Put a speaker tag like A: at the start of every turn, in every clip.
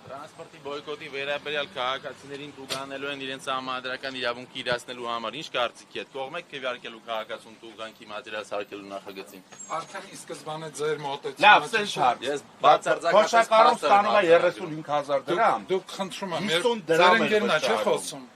A: Տրանսպորտի բոյկոտի վերաբերյալ քաղաքացիներին տուգանելու են իրենց համադրական իրավունքի իրացնելու համար ինչ կարծիքի եք կողմ եք քվեարկելու քաղաքացուն տուգանքի մատերիալ սարքելու նախագծին
B: Արդեն ի սկզբանե ձեր մոտեցումը
C: Լավ, սենց հարց։
A: Ես բացարձակապես
C: Թոշակառուն ստանում է 35,000 դրամ։
B: Դուք խնդրում եմ
C: 50
B: ձեր
C: դրամ
B: ընկերն է չէ
C: վճարում։
B: խոսում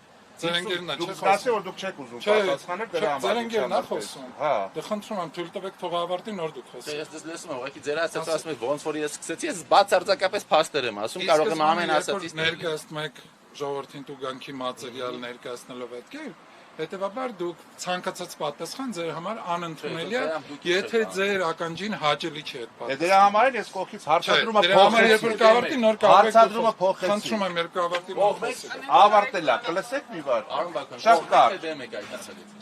B: Ձեր ընկերն է չէ
C: Դուք
B: խոսում
C: ասի որ դուք չեք ուզում պատասխանել դրա համար։
B: Ձեր ընկերն է խոսում
C: Հա։
B: Դե խնդրում եմ թույլ տվեք թող ավարտի նոր դուք խոսեք
A: Ես դες լսում եմ ուղղակի ձեր ասած ասում եք ոնց որ ես սկսեցի ես բացարձակապես փաստեր եմ ասում կարող եմ ամեն ասածից
B: ներկայացնում եք ժողովրդին տուգանքի մատերիալ ներկայացնելով այդ կերպ Հետևաբար դուք ցանկացած պատասխան ձեր համար անընդունելի է, եթե ձեր ականջին հաճելի չի այդ պատասխանը։
C: Դրա համար էլ ես կողքից հարցադրումը
B: Դրա համար երբ որ կավարտի նոր կարող եք
C: հարցադրումը փոխեցի։
B: Խնդրում եմ երբ կավարտի փոխեցեք։
C: Ավարտել է, կլսեք մի բան։
A: Արոն Բաքյան
C: Շատ կարճ։
A: դեմ եք այդ ասածից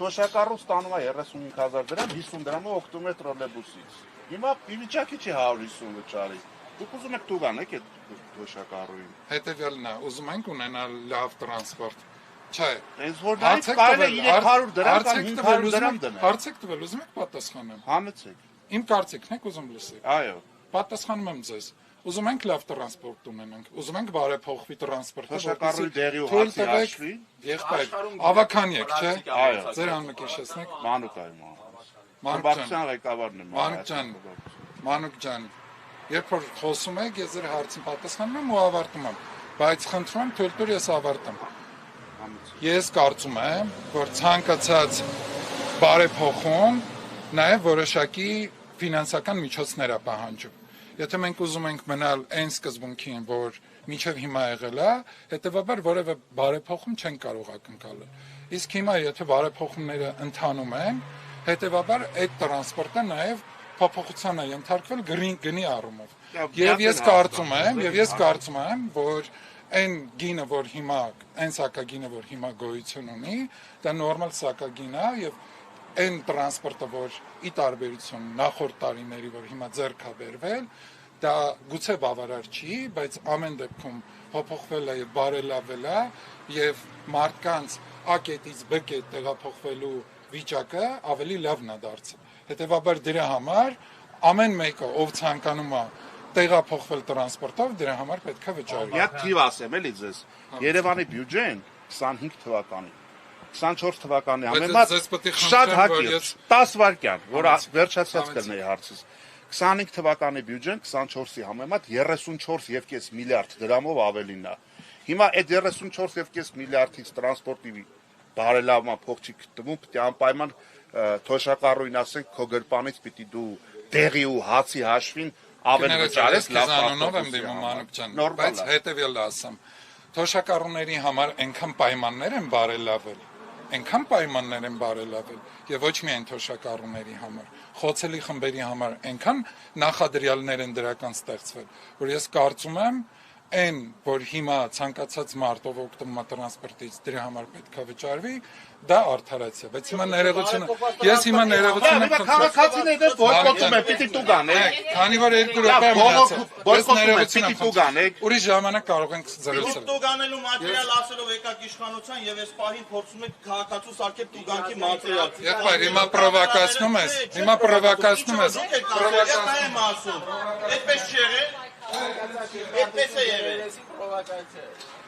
C: Թոշակառուն ստանում է 35,000 դրամ, 50 դրամը օգտվում է տրոլեյբուսից։ Հիմա իվիճակի չի 150 վճարի։ Դուք ուզում եք տուգանեք այդ թոշակառուին։
B: Հետևյալն է, ուզում ենք ունենալ լավ տրանսպորտ։ Չէ։
C: Այս որ դա կարելի է 300 դրամ կամ 500 դրամ դնել։
B: Հարցեք տվել, ուզում եք պատասխանեմ։
C: Հանեցեք։
B: Իմ կարծիքն եք ուզում լսեք։
C: Այո։
B: Պատասխանում եմ ձեզ։ Ուզում ենք լավ տրանսպորտ ունենանք, ուզում ենք բարեփոխվի տրանսպորտը,
C: Թոշակառուի դերի ու հացի հաշվի։
B: Եղբայր, ավական եք, չէ։
C: Այո։
B: Ձեր անունը հիշեցնեք։
C: Մանուկայում։
B: Մանուկ
C: Բաքսյան ղեկավարն եմ։
B: Մանուկ ջան, երբ որ խոսում եք, ես ձեր հարցին պատասխանում եմ ու ավարտում եմ, բայց խնդրում եմ թույլ տուր ես ավարտեմ։ Ես կարծում եմ, որ ցանկացած բարեփոխում նաև որոշակի ֆինանսական միջոցներ է պահանջում։ Եթե մենք ուզում ենք մնալ այն սկզբունքին, որ մինչև հիմա եղել է, հետեւաբար որևէ բարեփոխում չեն կարող ակնկալել։ Իսկ հիմա եթե բարեփոխումները ընթանում են, հետեւաբար այդ տրանսպորտը նաև փոփոխության է ենթարկվել գնի առումով։ Եվ ես կարծում եմ, որ այն գինը, որ հիմա, այն սակագինը, որ հիմա գոյություն ունի, դա նորմալ սակագին է եւ այն տրանսպորտը, որ ի տարբերություն նախորդ տարիների, որ հիմա ձեռք է բերվել, դա գուցե բավարար չի, բայց ամեն դեպքում փոփոխվել է եւ բարելավել է եւ մարդկանց A կետից B կետ տեղափոխվելու վիճակը ավելի լավն է դարձել։ Հետևաբար դրա համար ամեն մեկը, ով ցանկանում է տեղափոխվել տրանսպորտով, դրա համար պետք է վճարի։
C: Մի հատ թիվ ասեմ էլի ձեզ։ Երևանի բյուջեն 25 թվականի 24 թվականի համեմատ շատ հակիրճ 10 վայրկյան, որ վերջացած կլինի հարցից 25 թվականի բյուջեն 24-ի համեմատ 34.5 միլիարդ դրամով ավելին է։ Հիմա այդ 34.5 միլիարդից տրանսպորտի բարելավման փող չի գտնում, պետք է անպայման թոշակառուին ասենք քո գրպանից պիտի դու դեղի ու հացի հաշվին ավել վճարես լավ
B: անունով եմ դիմում Մանուկ ջան, բայց հետևյալը ասեմ։ Թոշակառուների համար այնքան պայմաններ են բարելավել, եւ ոչ միայն թոշակառուների համար, խոցելի խմբերի համար այնքան նախադրյալներ են դրական ստեղծվել, որ ես կարծում եմ այն, որ հիմա ցանկացած մարդով օգտվում է տրանսպորտից, դրա համար պետք է վճարվի, դա արդարացիա, բայց հիմա ներողությունը, ես հիմա ներողությունը
C: քաղաքացիները բոյկոտում են, պիտի տուգանեք։
B: Քանի որ 2 րոպե մնացել,
C: բոյկոտում են, պիտի տուգանեք։
B: Ուրիշ ժամանակ կարող ենք զրուցել։
D: Տուգանելու մատերիալ ասելով եկաք իշխանության եւ այս պահին փորձում եք քաղաքացու սարքել տուգանքի մատերիալ։
B: Եղբայր, հիմա պրովոկացնում ես,
D: Ես եմ ասում, այդպես չի եղել։ Այդպես է եղել։